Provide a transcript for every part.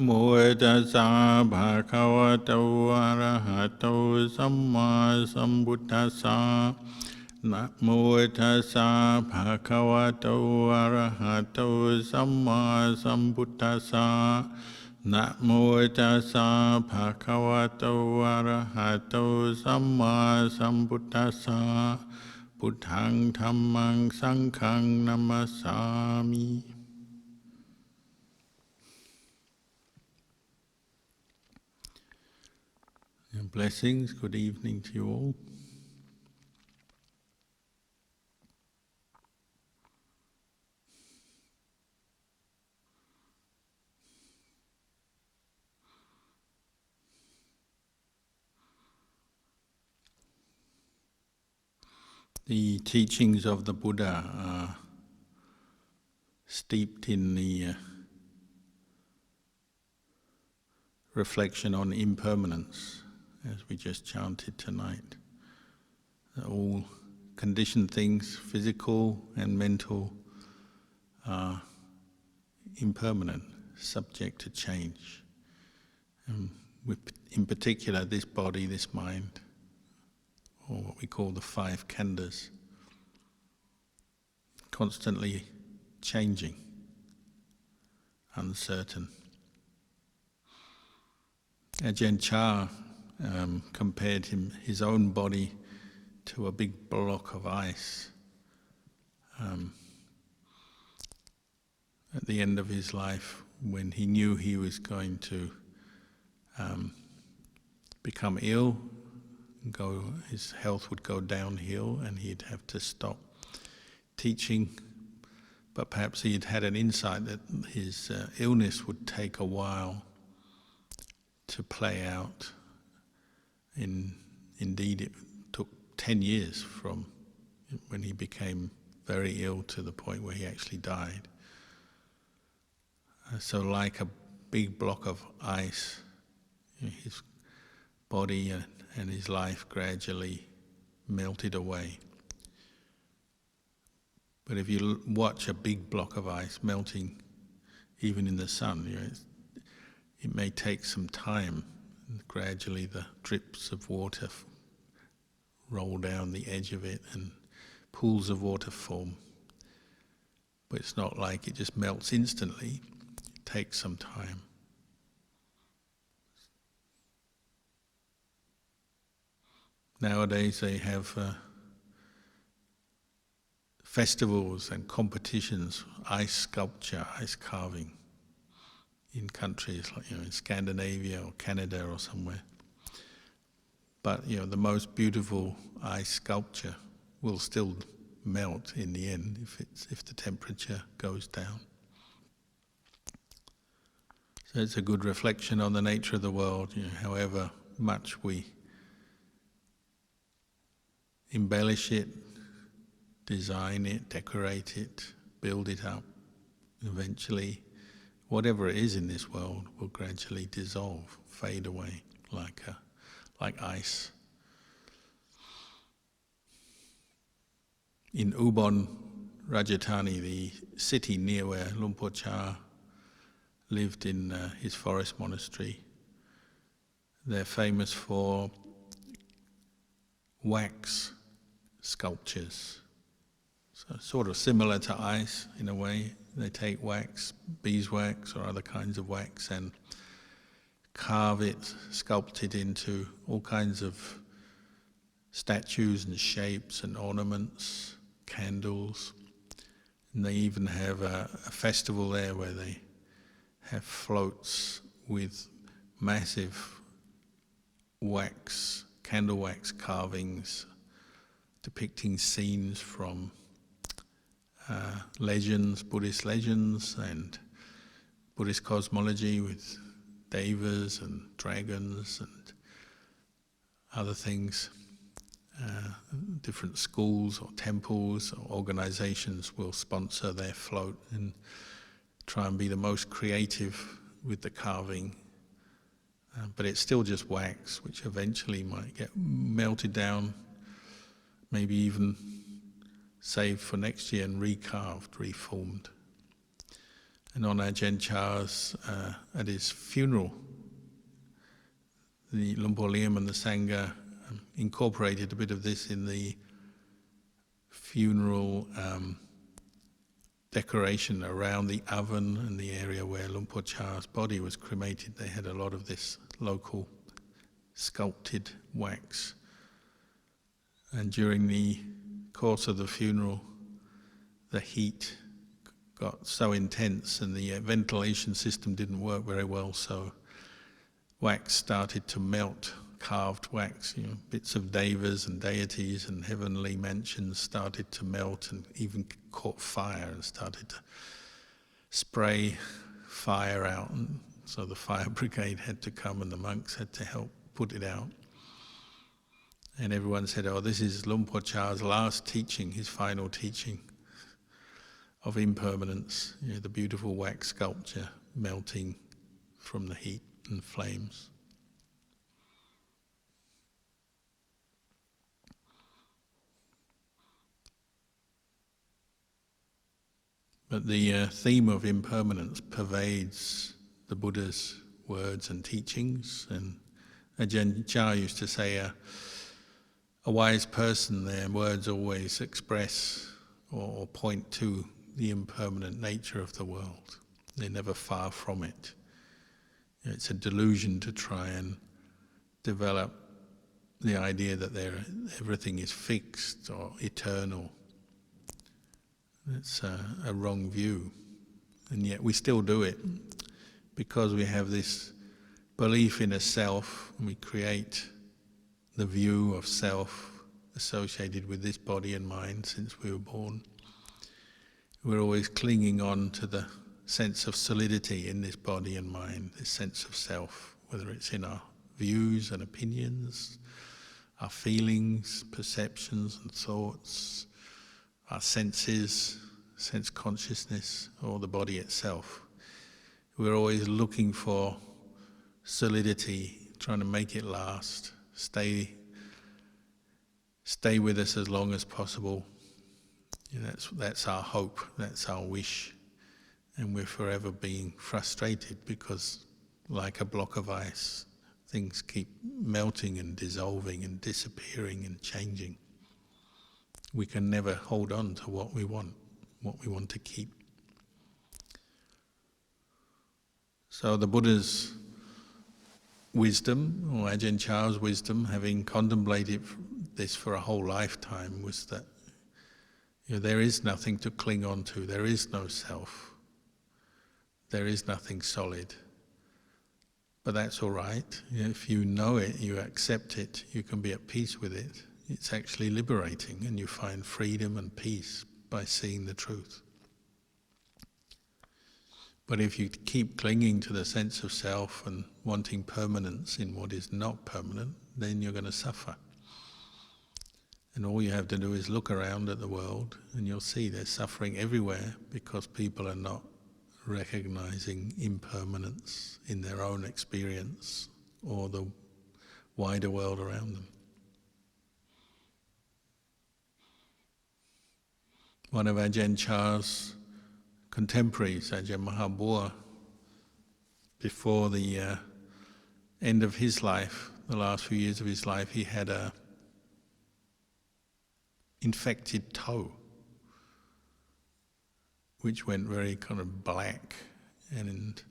โมตัสสะภะคะวะโตอะระหะโตสัมมาสัมพุทธัสสะนะโมตัสสะภะคะวะโตอะระหะโตสัมมาสัมพุทธัสสะนะโมตัสสะภะคะวะโตอะระหะโตสัมมาสัมพุทธัสสะพุทธังธัมมังสังฆังนัมมัสสามิ And blessings, good evening to you all. The teachings of the Buddha are steeped in the reflection on impermanence, as we just chanted tonight. All conditioned things, physical and mental, are impermanent, subject to change. And in particular, this body, this mind, or what we call the five khandhas, constantly changing, uncertain. Ajahn compared his own body to a big block of ice. At the end of his life, when he knew he was going to become ill, his health would go downhill and he'd have to stop teaching, but perhaps he'd had an insight that his illness would take a while to play out. Indeed, it took 10 years from when he became very ill to the point where he actually died. So like a big block of ice, his body and his life gradually melted away. But if you watch a big block of ice melting, even in the sun, it may take some time. And gradually the drips of water roll down the edge of it and pools of water form. But it's not like it just melts instantly. It takes some time. Nowadays they have festivals and competitions, ice sculpture, ice carving, in countries like in Scandinavia or Canada or somewhere. But the most beautiful ice sculpture will still melt in the end if the temperature goes down. So it's a good reflection on the nature of the world. However much we embellish it, design it, decorate it, build it up, eventually whatever it is in this world will gradually dissolve, fade away like ice. In Ubon, Rajatani, the city near where Lumpur lived in his forest monastery, they're famous for wax sculptures. So sort of similar to ice in a way. They take wax, beeswax or other kinds of wax, and carve it, sculpt it into all kinds of statues and shapes and ornaments, candles. And they even have a festival there where they have floats with massive wax, candle wax carvings depicting scenes from legends, Buddhist legends and Buddhist cosmology with devas and dragons and other things. Different schools or temples or organizations will sponsor their float and try and be the most creative with the carving. But it's still just wax, which eventually might get melted down, maybe even saved for next year and recarved, reformed. And on Ajahn Chah's, at his funeral, the Luang Por Liam and the Sangha incorporated a bit of this in the funeral decoration around the oven and the area where Luang Por Chah's body was cremated. They had a lot of this local sculpted wax. And during the course of the funeral, the heat got so intense and the ventilation system didn't work very well, so wax started to melt, carved wax, bits of devas and deities and heavenly mansions started to melt and even caught fire and started to spray fire out. And so the fire brigade had to come and the monks had to help put it out. And everyone said, oh, this is Luang Por Chah's last teaching, his final teaching of impermanence, the beautiful wax sculpture melting from the heat and flames. But the theme of impermanence pervades the Buddha's words and teachings, and Ajahn Chah used to say, a wise person, their words always express or point to the impermanent nature of the world. They're never far from it. It's a delusion to try and develop the idea that everything is fixed or eternal. It's a wrong view. And yet we still do it because we have this belief in a self, and we create the view of self associated with this body and mind since we were born. We're always clinging on to the sense of solidity in this body and mind, this sense of self, whether it's in our views and opinions, our feelings, perceptions and thoughts, our senses, sense consciousness, or the body itself. We're always looking for solidity, trying to make it last, stay with us as long as possible. That's our hope, that's our wish, and we're forever being frustrated because, like a block of ice, things keep melting and dissolving and disappearing and changing. We can never hold on to what we want to keep. So the Buddha's wisdom, or Ajahn Chah's wisdom, having contemplated this for a whole lifetime, was that there is nothing to cling on to, there is no self, there is nothing solid. But that's all right. If you know it, you accept it, you can be at peace with it. It's actually liberating, and you find freedom and peace by seeing the truth. But if you keep clinging to the sense of self and wanting permanence in what is not permanent, then you're going to suffer. And all you have to do is look around at the world and you'll see there's suffering everywhere because people are not recognizing impermanence in their own experience or the wider world around them. One of Ajahn Chah's contemporaries, Ajahn Mahabua, before the end of his life, the last few years of his life, he had a infected toe, which went very kind of black and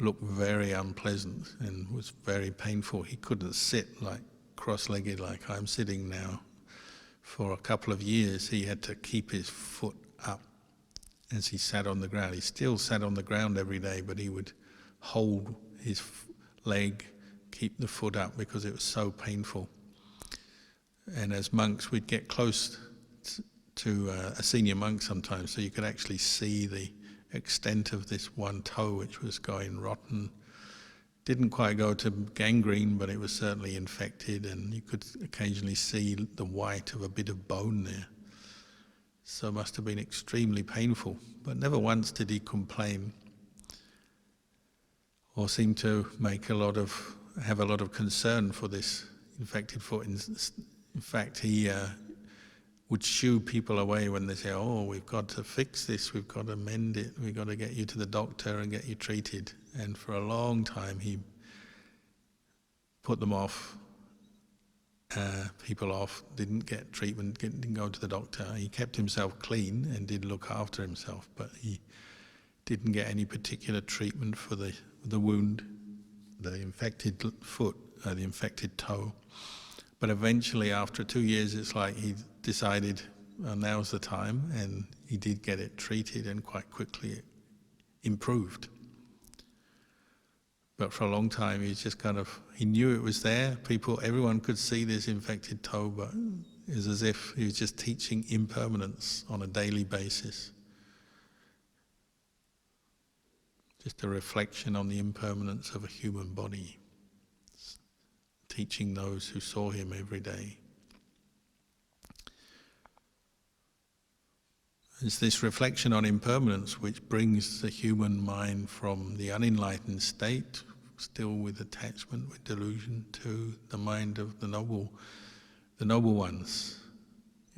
looked very unpleasant and was very painful. He couldn't sit like cross-legged like I'm sitting now. For a couple of years he had to keep his foot up as he sat on the ground. He still sat on the ground every day, but he would hold his leg, keep the foot up because it was so painful. And as monks, we'd get close to a senior monk sometimes, so you could actually see the extent of this one toe which was going rotten. Didn't quite go to gangrene, but it was certainly infected, and you could occasionally see the white of a bit of bone there. So it must have been extremely painful, but never once did he complain or seem to have a lot of concern for this infected foot. In fact, he would shoo people away when they say, oh, we've got to fix this, we've got to mend it, we've got to get you to the doctor and get you treated. And for a long time he put them off, people off, didn't get treatment, didn't go to the doctor. He kept himself clean and did look after himself, but he didn't get any particular treatment for the wound, the infected foot, the infected toe. But eventually, after 2 years, it's like he decided, well, now's the time, and he did get it treated, and quite quickly it improved. But for a long time, he just he knew it was there. Everyone could see this infected toe, but it was as if he was just teaching impermanence on a daily basis. Just a reflection on the impermanence of a human body, teaching those who saw him every day. It's this reflection on impermanence which brings the human mind from the unenlightened state, still with attachment, with delusion, to the mind of the noble ones,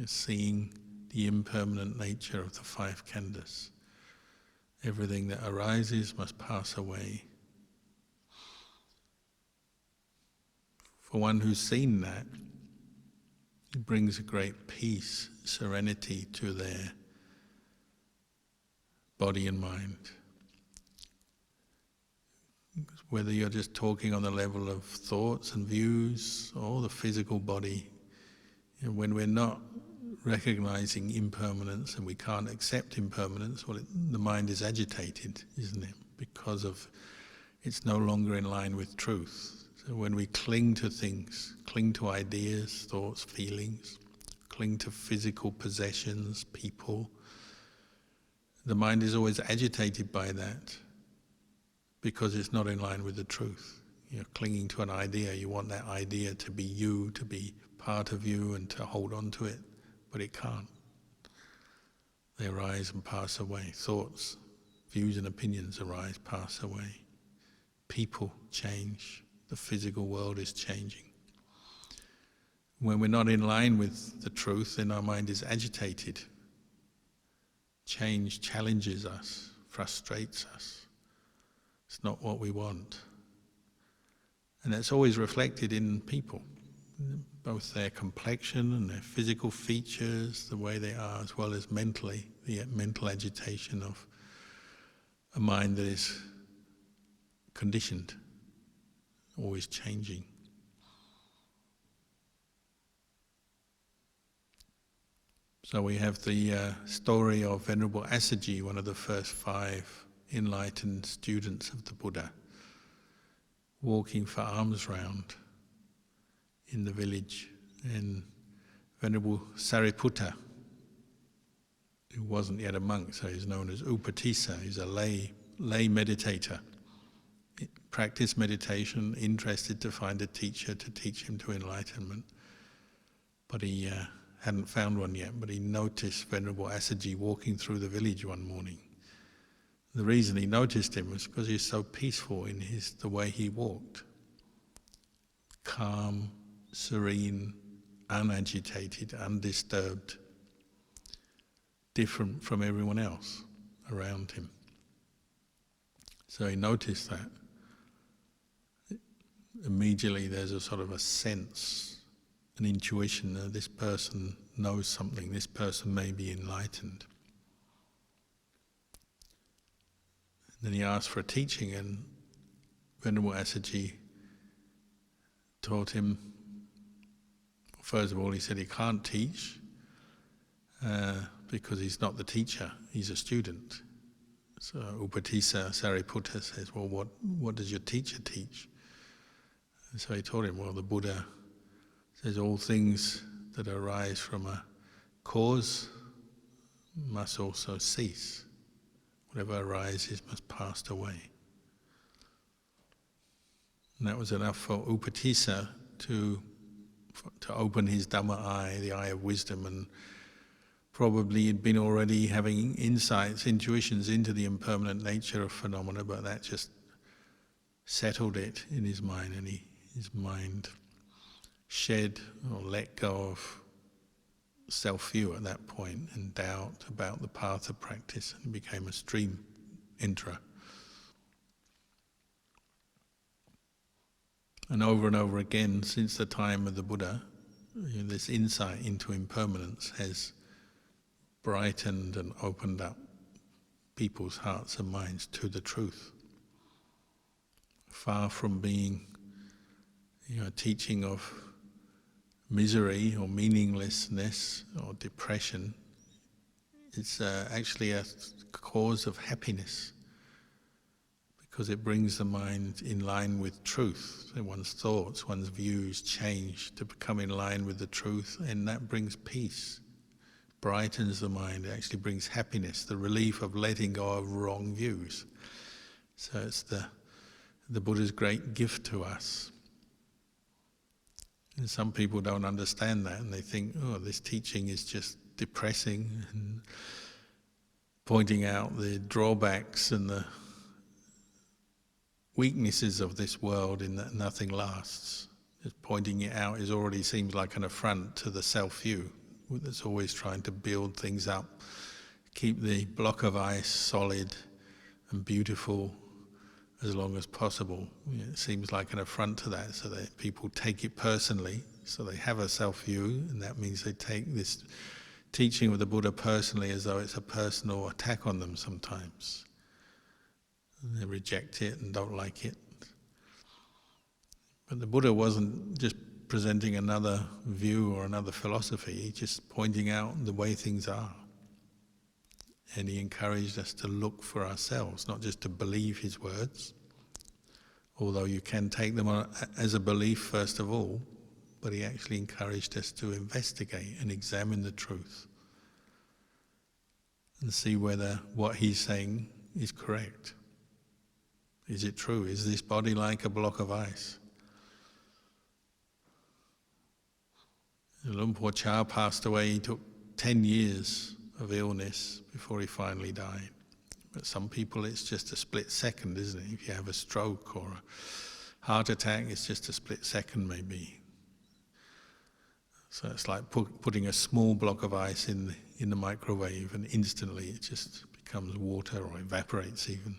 seeing the impermanent nature of the five khandhas. Everything that arises must pass away. For one who's seen that, it brings a great peace, serenity to their body and mind. Whether you're just talking on the level of thoughts and views, or the physical body, when we're not recognizing impermanence and we can't accept impermanence, the mind is agitated, isn't it? Because it's no longer in line with truth. So when we cling to things, cling to ideas, thoughts, feelings, cling to physical possessions, people, the mind is always agitated by that because it's not in line with the truth. You're clinging to an idea, you want that idea to be you, to be part of you and to hold on to it, but it can't. They arise and pass away. Thoughts, views and opinions arise, pass away. People change. The physical world is changing. When we're not in line with the truth, then our mind is agitated. Change challenges us, frustrates us. It's not what we want. And that's always reflected in people, both their complexion and their physical features, the way they are, as well as mentally, the mental agitation of a mind that is conditioned, always changing. So we have the story of Venerable Assaji, one of the first 5 enlightened students of the Buddha, walking for alms round in the village, and Venerable Sariputta, who wasn't yet a monk, so he's known as Upatissa, he's a lay meditator, practiced meditation, interested to find a teacher to teach him to enlightenment, but he hadn't found one yet, but he noticed Venerable Assaji walking through the village one morning. The reason he noticed him was because he's so peaceful in the way he walked. Calm, serene, unagitated, undisturbed, different from everyone else around him. So he noticed that. Immediately there's a sort of a sense, an intuition that this person knows something, this person may be enlightened. Then he asked for a teaching, and Venerable Assaji taught him. First of all, he said he can't teach because he's not the teacher, he's a student. So Upatissa Sariputta says, well, what does your teacher teach? And so he taught him, well, the Buddha says all things that arise from a cause must also cease. Whatever arises must pass away. And that was enough for Upatissa to open his Dhamma eye, the eye of wisdom, and probably he'd been already having insights, intuitions into the impermanent nature of phenomena, but that just settled it in his mind, and his mind shed or let go of self-view at that point and doubt about the path of practice, and became a stream enterer. And over again, since the time of the Buddha, this insight into impermanence has brightened and opened up people's hearts and minds to the truth. Far from being a teaching of misery or meaninglessness or depression, it's actually a cause of happiness, because it brings the mind in line with truth. So one's thoughts, one's views change to become in line with the truth, and that brings peace, brightens the mind. It actually brings happiness, the relief of letting go of wrong views. So it's the Buddha's great gift to us. And some people don't understand that, and they think, oh, this teaching is just depressing and pointing out the drawbacks and the weaknesses of this world in that nothing lasts. Just pointing it out already seems like an affront to the self-view that's always trying to build things up, keep the block of ice solid and beautiful as long as possible. It seems like an affront to that, so that people take it personally, so they have a self-view, and that means they take this teaching of the Buddha personally as though it's a personal attack on them sometimes. And they reject it and don't like it. But the Buddha wasn't just presenting another view or another philosophy, he's just pointing out the way things are. And he encouraged us to look for ourselves, not just to believe his words, although you can take them as a belief first of all, but he actually encouraged us to investigate and examine the truth and see whether what he's saying is correct. Is it true? Is this body like a block of ice? Luang Por Chah passed away. He took 10 years of illness before he finally died. But some people it's just a split second, isn't it? If you have a stroke or a heart attack, it's just a split second maybe. So it's like putting a small block of ice in the microwave, and instantly it just becomes water or evaporates even.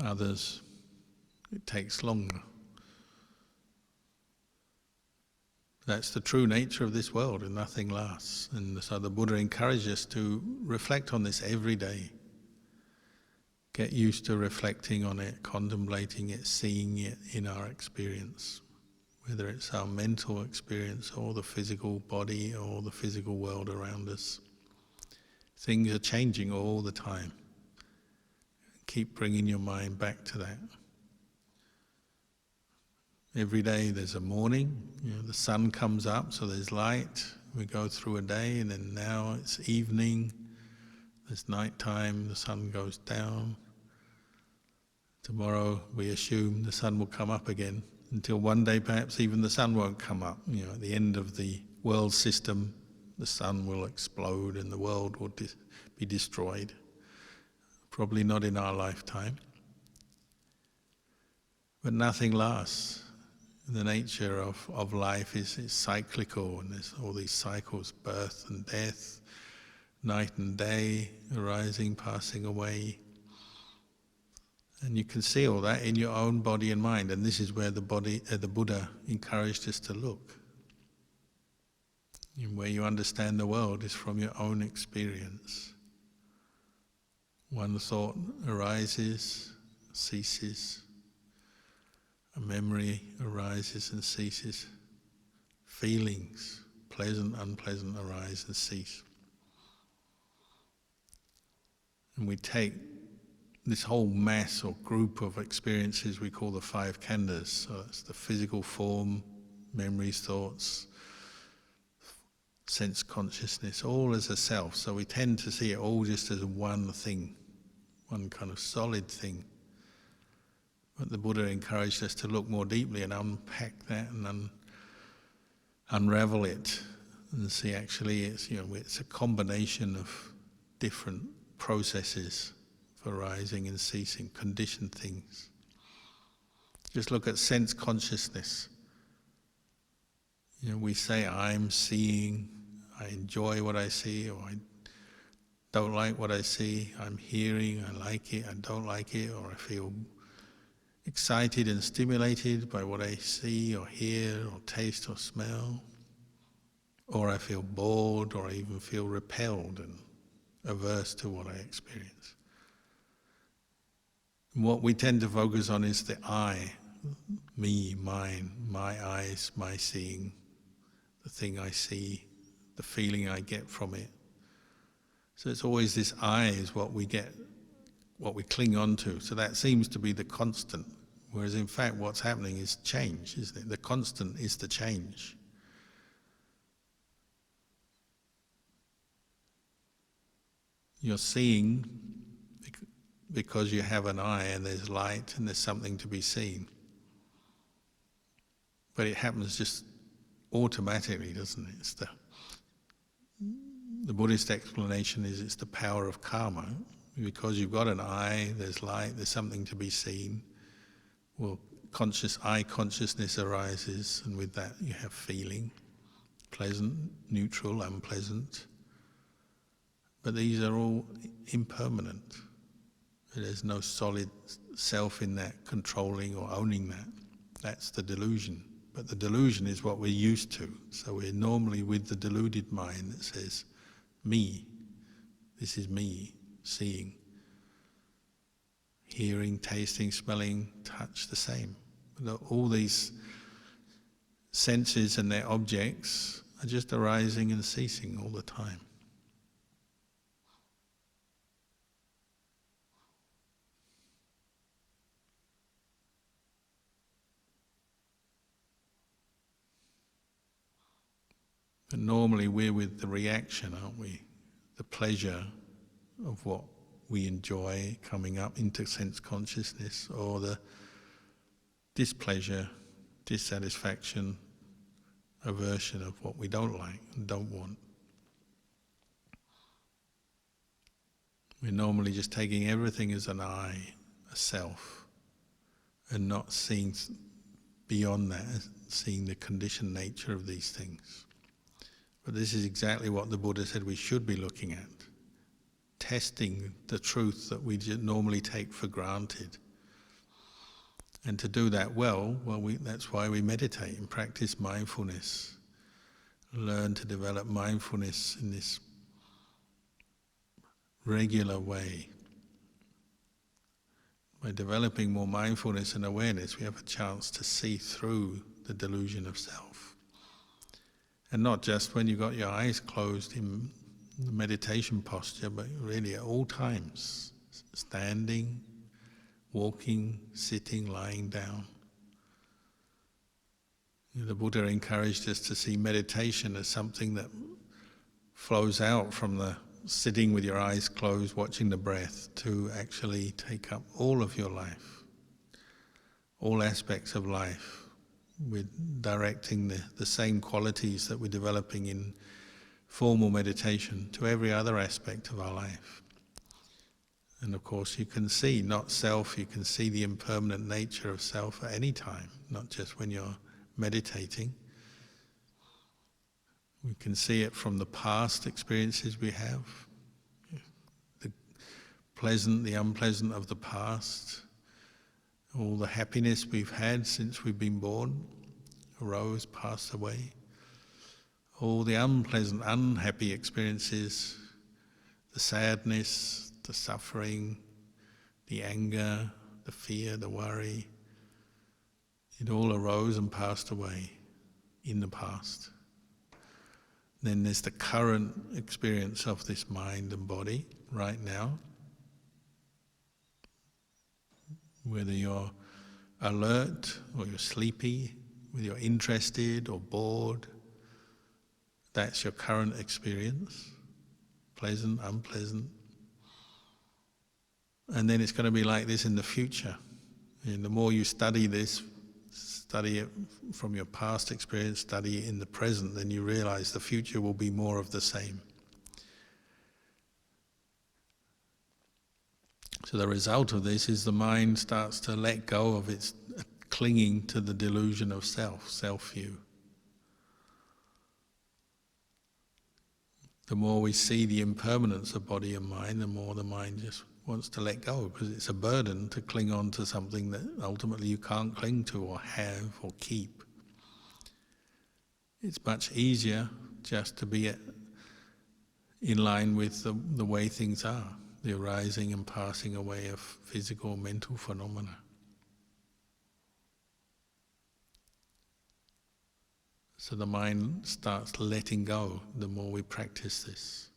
Others, it takes longer. That's the true nature of this world, and nothing lasts. And so the Buddha encouraged us to reflect on this every day. Get used to reflecting on it, contemplating it, seeing it in our experience, whether it's our mental experience or the physical body or the physical world around us. Things are changing all the time. Keep bringing your mind back to that. Every day there's a morning, the sun comes up, so there's light. We go through a day, and then now it's evening, there's night time, the sun goes down. Tomorrow we assume the sun will come up again, until one day perhaps even the sun won't come up. At the end of the world system, the sun will explode and the world will be destroyed. Probably not in our lifetime. But nothing lasts. The nature of life is cyclical, and there's all these cycles, birth and death, night and day, arising, passing away. And you can see all that in your own body and mind, and this is where the Buddha encouraged us to look. And where you understand the world is from your own experience. One thought arises, ceases. A memory arises and ceases. Feelings, pleasant, unpleasant, arise and cease. And we take this whole mass or group of experiences we call the five khandhas. So it's the physical form, memories, thoughts, sense consciousness, all as a self. So we tend to see it all just as one thing, one kind of solid thing. But the Buddha encouraged us to look more deeply and unpack that and unravel it and see actually it's a combination of different processes for arising and ceasing, conditioned things. Just look at sense consciousness. We say, I'm seeing, I enjoy what I see, or I don't like what I see, I'm hearing, I like it, I don't like it, or I feel excited and stimulated by what I see or hear or taste or smell, or I feel bored, or I even feel repelled and averse to what I experience. And what we tend to focus on is the I, me, mine, my eyes, my seeing, the thing I see, the feeling I get from it. So it's always this I is what we get, what we cling on to. So that seems to be the constant, whereas in fact what's happening is change, isn't it? The constant is the change. You're seeing because you have an eye and there's light and there's something to be seen. But it happens just automatically, doesn't it? It's the Buddhist explanation is it's the power of karma. Because you've got an eye, there's light, there's something to be seen. Well, eye consciousness arises, and with that you have feeling, pleasant, neutral, unpleasant. But these are all impermanent. There's no solid self in that, controlling or owning that. That's the delusion. But the delusion is what we're used to. So we're normally with the deluded mind that says, me, this is me, seeing. Hearing, tasting, smelling, touch, the same. All these senses and their objects are just arising and ceasing all the time. But normally we're with the reaction, aren't we? The pleasure of what we enjoy coming up into sense consciousness, or the displeasure, dissatisfaction, aversion of what we don't like and don't want. We're normally just taking everything as an I, a self, and not seeing beyond that, seeing the conditioned nature of these things. But this is exactly what the Buddha said we should be looking at. Testing the truth that we normally take for granted. And to do that well, that's why we meditate and practice mindfulness. Learn to develop mindfulness in this regular way. By developing more mindfulness and awareness, we have a chance to see through the delusion of self. And not just when you've got your eyes closed in the meditation posture, but really at all times, standing, walking, sitting, lying down. The Buddha encouraged us to see meditation as something that flows out from the sitting with your eyes closed, watching the breath, to actually take up all of your life, all aspects of life, with directing the same qualities that we're developing in formal meditation to every other aspect of our life. And of course you can see not self, you can see the impermanent nature of self at any time, not just when you're meditating. We can see it from the past experiences we have, the pleasant, the unpleasant of the past, all the happiness we've had since we've been born, arose, passed away. All the unpleasant, unhappy experiences, the sadness, the suffering, the anger, the fear, the worry, it all arose and passed away in the past. Then there's the current experience of this mind and body right now. Whether you're alert or you're sleepy, whether you're interested or bored, that's your current experience, pleasant, unpleasant. And then it's going to be like this in the future. And the more you study this, study it from your past experience, study it in the present, then you realize the future will be more of the same. So the result of this is the mind starts to let go of its clinging to the delusion of self, self-view. the more we see the impermanence of body and mind, the more the mind just wants to let go, because it's a burden to cling on to something that ultimately you can't cling to or have or keep. It's much easier just to be in line with the way things are, the arising and passing away of physical and mental phenomena. So the mind starts letting go the more we practice this.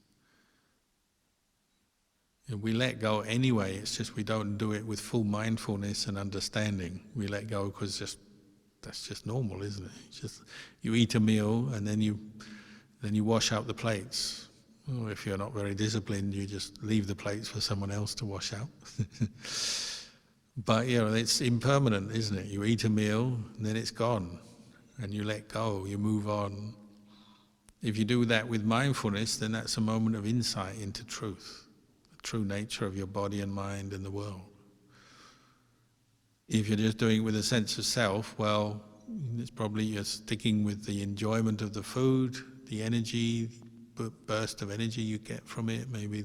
And we let go anyway, it's just we don't do it with full mindfulness and understanding. We let go because that's just normal, isn't it? It's just you eat a meal and then you wash out the plates. Or if you're not very disciplined, you just leave the plates for someone else to wash out. But it's impermanent, isn't it? You eat a meal and then it's gone. And you let go, you move on. If you do that with mindfulness, then that's a moment of insight into truth, the true nature of your body and mind and the world. If you're just doing it with a sense of self, well, it's probably you're sticking with the enjoyment of the food, the energy, burst of energy you get from it. Maybe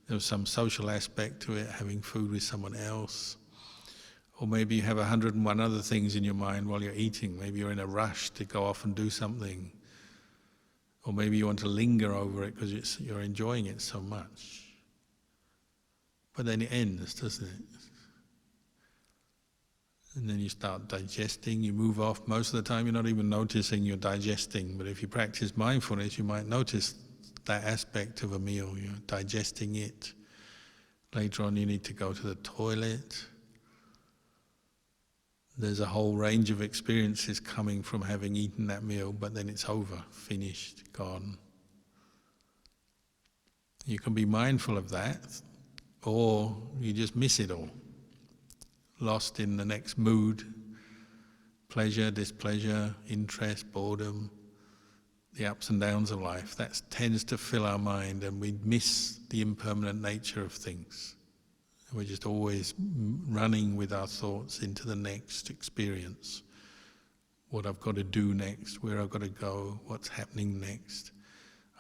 there's some social aspect to it, having food with someone else. Or maybe you have 101 other things in your mind while you're eating. Maybe you're in a rush to go off and do something. Or maybe you want to linger over it because you're enjoying it so much. But then it ends, doesn't it? And then you start digesting, you move off. Most of the time you're not even noticing you're digesting. But if you practice mindfulness, you might notice that aspect of a meal. You're digesting it. Later on you need to go to the toilet. There's a whole range of experiences coming from having eaten that meal, but then it's over, finished, gone. You can be mindful of that, or you just miss it all. Lost in the next mood, pleasure, displeasure, interest, boredom, the ups and downs of life. That tends to fill our mind and we miss the impermanent nature of things. We're just always running with our thoughts into the next experience. What I've got to do next, where I've got to go, what's happening next.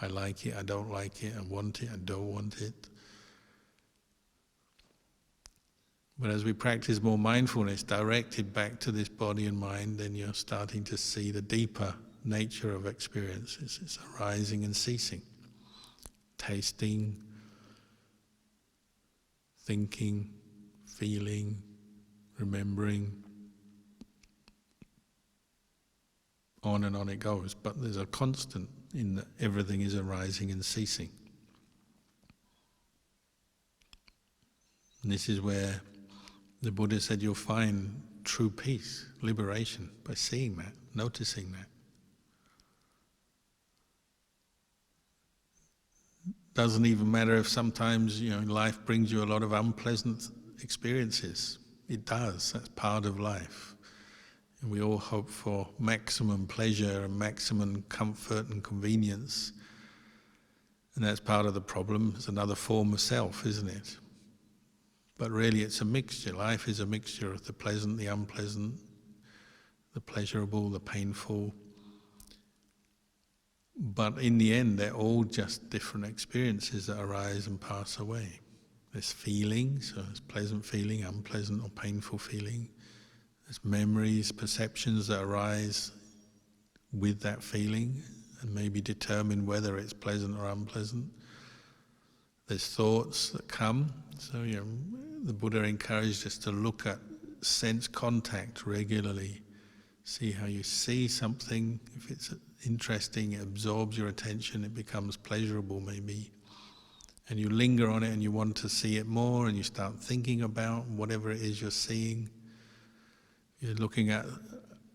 I like it, I don't like it, I want it, I don't want it. But as we practice more mindfulness directed back to this body and mind, then you're starting to see the deeper nature of experience. It's arising and ceasing, tasting, thinking, feeling, remembering. On and on it goes, but there's a constant in that everything is arising and ceasing. And this is where the Buddha said you'll find true peace, liberation, by seeing that, noticing that. Doesn't even matter if sometimes life brings you a lot of unpleasant experiences. It does, that's part of life. And we all hope for maximum pleasure and maximum comfort and convenience. And that's part of the problem. It's another form of self, isn't it? But really it's a mixture. Life is a mixture of the pleasant, the unpleasant, the pleasurable, the painful. But in the end, they're all just different experiences that arise and pass away. There's feelings, so there's pleasant feeling, unpleasant or painful feeling. There's memories, perceptions that arise with that feeling and maybe determine whether it's pleasant or unpleasant. There's thoughts that come. So the Buddha encouraged us to look at sense contact regularly. See how you see something. If it's interesting, it absorbs your attention, it becomes pleasurable maybe. And you linger on it and you want to see it more and you start thinking about whatever it is you're seeing. You're looking at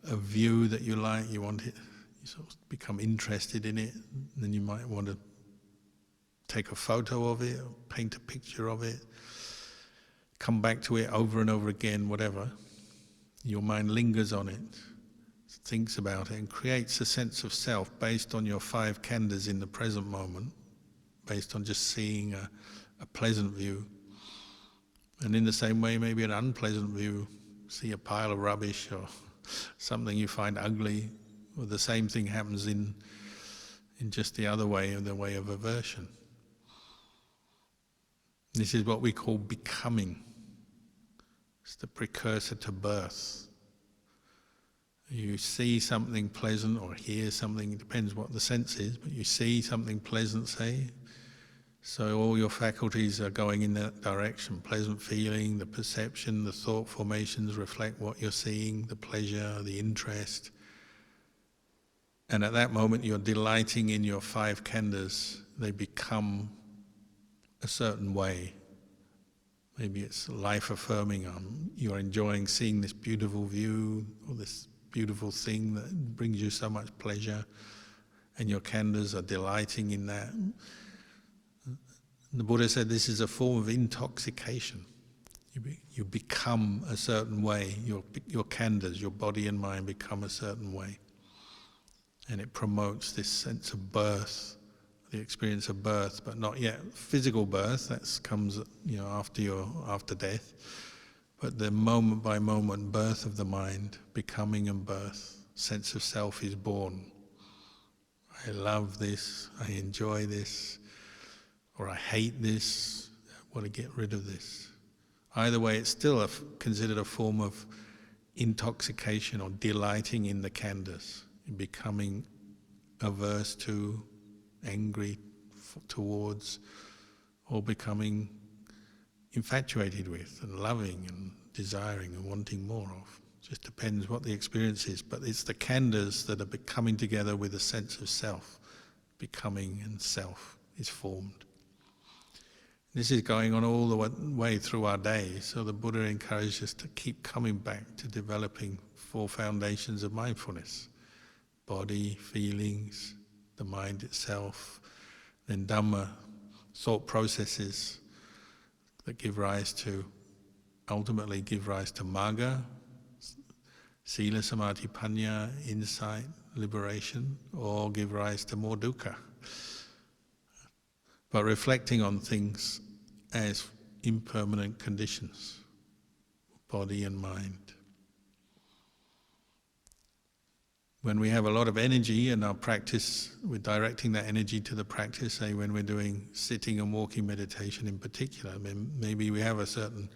a view that you like, you want it, you sort of become interested in it, and then you might want to take a photo of it, or paint a picture of it, come back to it over and over again, whatever. Your mind lingers on it, thinks about it, and creates a sense of self based on your 5 khandhas in the present moment, based on just seeing a pleasant view. And in the same way, maybe an unpleasant view, see a pile of rubbish or something you find ugly, or the same thing happens in in just the other way, in the way of aversion. This is what we call becoming. It's the precursor to birth. You see something pleasant or hear something, it depends what the sense is, but you see something pleasant, say, so all your faculties are going in that direction. Pleasant feeling, the perception, the thought formations reflect what you're seeing, the pleasure, the interest. And at that moment you're delighting in your 5 khandhas. They become a certain way. Maybe it's life-affirming. You're enjoying seeing this beautiful view or this beautiful thing that brings you so much pleasure, and your khandhas are delighting in that. The Buddha said this is a form of intoxication. You become a certain way. Your khandhas, your body and mind become a certain way. And it promotes this sense of birth, the experience of birth, but not yet physical birth. That comes, after death. But the moment by moment birth of the mind, becoming and birth, sense of self is born. I love this. I enjoy this. Or I hate this, I want to get rid of this. Either way, it's still considered a form of intoxication or delighting in the khandhas, in becoming averse to, angry towards, or becoming infatuated with and loving and desiring and wanting more of. Just depends what the experience is, but it's the khandhas that are coming together with a sense of self. Becoming and self is formed. This is going on all the way through our day, so the Buddha encouraged us to keep coming back to developing 4 foundations of mindfulness. Body, feelings, the mind itself, then Dhamma, thought processes that ultimately give rise to Magga, Sila, Samadhi, Panya, insight, liberation, or give rise to more dukkha. But reflecting on things as impermanent conditions, body and mind. When we have a lot of energy in our practice, we're directing that energy to the practice, say when we're doing sitting and walking meditation in particular. Maybe we have a certain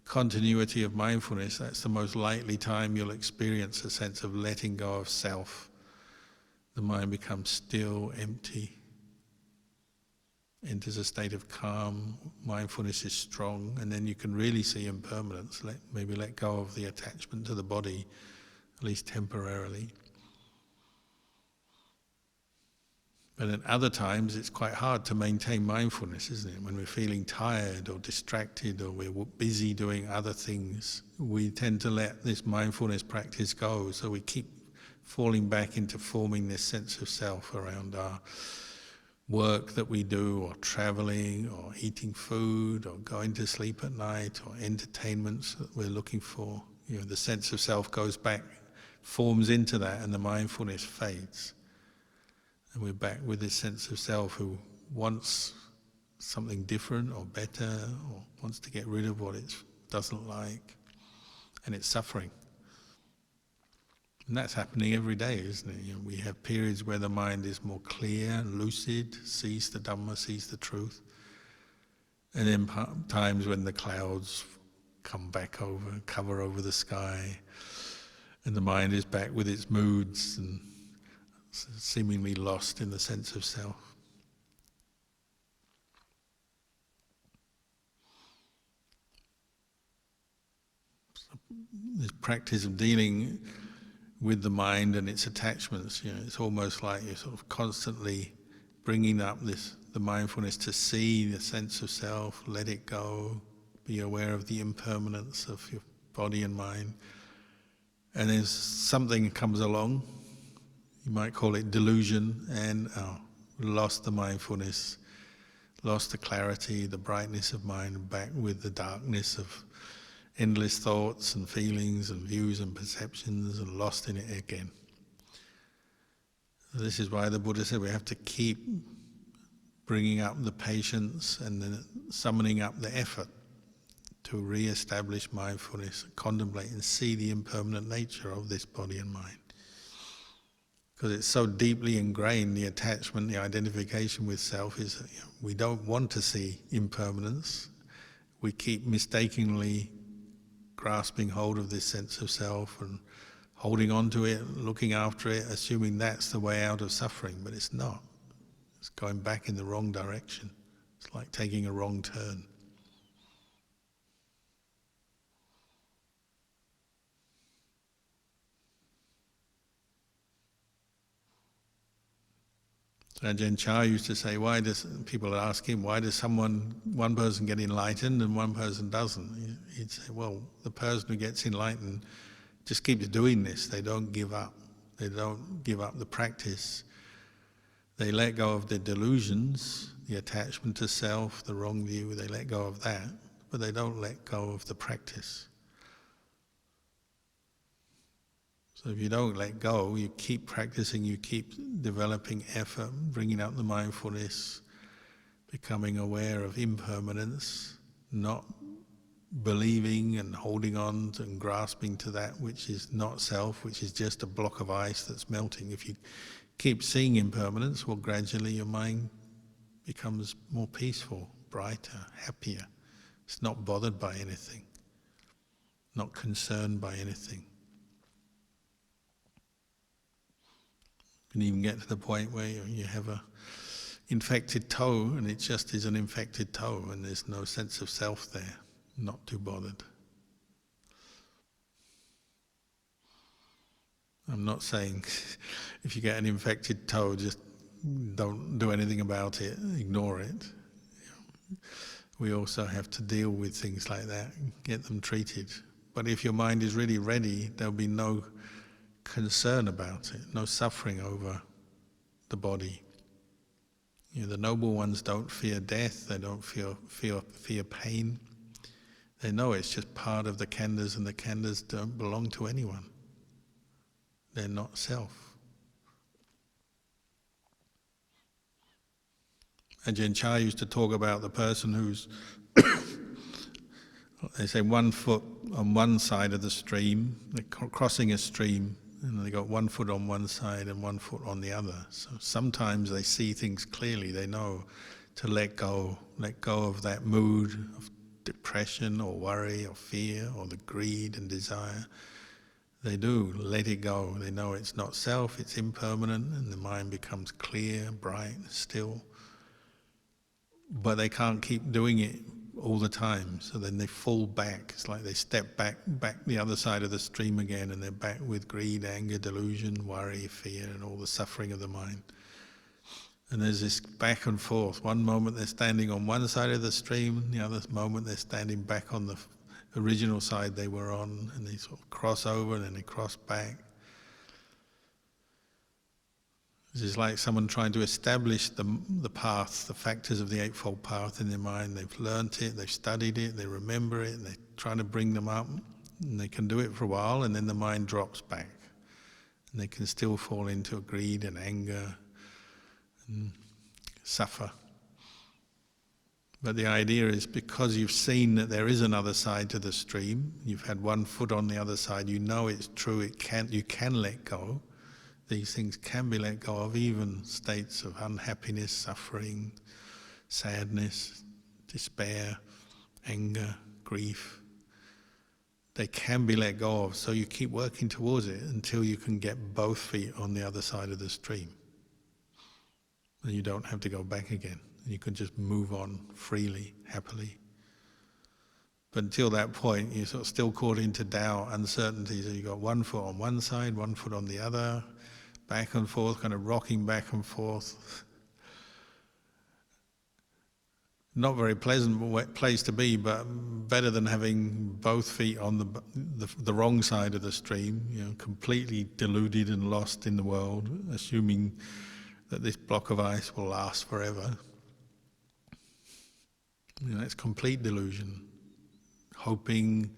continuity of mindfulness. That's the most likely time you'll experience a sense of letting go of self. The mind becomes still, empty, enters a state of calm, mindfulness is strong, and then you can really see impermanence. Maybe let go of the attachment to the body, at least temporarily. But at other times it's quite hard to maintain mindfulness, isn't it? When we're feeling tired or distracted or we're busy doing other things, we tend to let this mindfulness practice go, so we keep falling back into forming this sense of self around our work that we do, or traveling, or eating food, or going to sleep at night, or entertainments that we're looking for. The sense of self goes back, forms into that, and the mindfulness fades. And we're back with this sense of self who wants something different or better, or wants to get rid of what it doesn't like, and it's suffering. And that's happening every day, isn't it? We have periods where the mind is more clear, lucid, sees the Dhamma, sees the truth. And then times when the clouds come back cover over the sky, and the mind is back with its moods and seemingly lost in the sense of self. So this practice of dealing with the mind and its attachments, it's almost like you're sort of constantly bringing up the mindfulness to see the sense of self, let it go, be aware of the impermanence of your body and mind. And then something comes along, you might call it delusion, and lost the mindfulness, lost the clarity, the brightness of mind, back with the darkness of endless thoughts and feelings and views and perceptions, and lost in it again. This is why the Buddha said we have to keep bringing up the patience and then summoning up the effort to re-establish mindfulness, contemplate and see the impermanent nature of this body and mind. Because it's so deeply ingrained, the attachment, the identification with self is that, we don't want to see impermanence. We keep mistakenly grasping hold of this sense of self and holding on to it, looking after it, assuming that's the way out of suffering, but it's not. It's going back in the wrong direction. It's like taking a wrong turn. So Ajahn Chah used to say, people ask him, why does one person get enlightened and one person doesn't? He'd say, well, the person who gets enlightened just keeps doing this. They don't give up. They don't give up the practice. They let go of the delusions, the attachment to self, the wrong view. They let go of that, but they don't let go of the practice. So if you don't let go, you keep practicing, you keep developing effort, bringing up the mindfulness, becoming aware of impermanence, not believing and holding on to and grasping to that which is not self, which is just a block of ice that's melting. If you keep seeing impermanence, well, gradually your mind becomes more peaceful, brighter, happier. It's not bothered by anything, not concerned by anything. You can even get to the point where you have a infected toe and it just is an infected toe and there's no sense of self there, not too bothered. I'm not saying if you get an infected toe, just don't do anything about it, ignore it. We also have to deal with things like that, get them treated. But if your mind is really ready, there'll be no concern about it, no suffering over the body. The noble ones don't fear death, they don't fear pain. They know it's just part of the khandhas, and the khandhas don't belong to anyone. They're not self. Ajahn Chah used to talk about the person who's, they say, 1 foot on one side of the stream, they're crossing a stream, and they got 1 foot on one side and 1 foot on the other. So sometimes they see things clearly, they know to let go of that mood of depression or worry or fear or the greed and desire. They do let it go. They know it's not self, it's impermanent, and the mind becomes clear, bright, still. But they can't keep doing it all the time, so then they fall back. It's like they step back the other side of the stream again, and they're back with greed, anger, delusion, worry, fear, and all the suffering of the mind. And there's this back and forth. One moment they're standing on one side of the stream, the other moment they're standing back on the original side they were on, and they sort of cross over and then they cross back. This is like someone trying to establish the path, the factors of the Eightfold Path in their mind. They've learnt it, they've studied it, they remember it, and they're trying to bring them up, and they can do it for a while, and then the mind drops back. And they can still fall into greed and anger and suffer. But the idea is, because you've seen that there is another side to the stream, you've had 1 foot on the other side, you know it's true, you can let go. These things can be let go of, even states of unhappiness, suffering, sadness, despair, anger, grief. They can be let go of, so you keep working towards it until you can get both feet on the other side of the stream. And you don't have to go back again. You can just move on freely, happily. But until that point, you're sort of still caught into doubt, uncertainty. So you've got 1 foot on one side, 1 foot on the other, back and forth, kind of rocking back and forth. Not very pleasant place to be, but better than having both feet on the wrong side of the stream, completely deluded and lost in the world, assuming that this block of ice will last forever. It's complete delusion. Hoping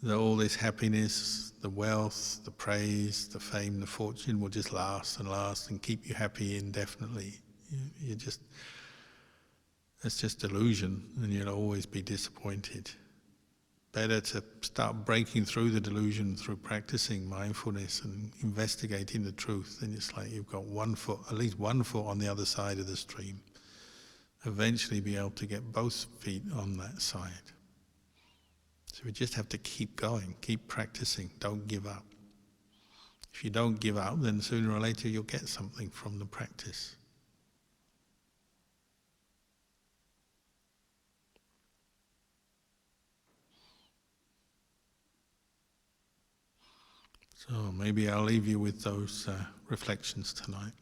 that all this happiness, the wealth, the praise, the fame, the fortune will just last and keep you happy indefinitely. It's just delusion, and you'll always be disappointed. better to start breaking through the delusion through practicing mindfulness and investigating the truth. Then it's like you've got one foot, at least one foot on the other side of the stream. Eventually be able to get both feet on that side. So we just have to keep going, keep practicing, don't give up. If you don't give up, then sooner or later you'll get something from the practice. So maybe I'll leave you with those reflections tonight.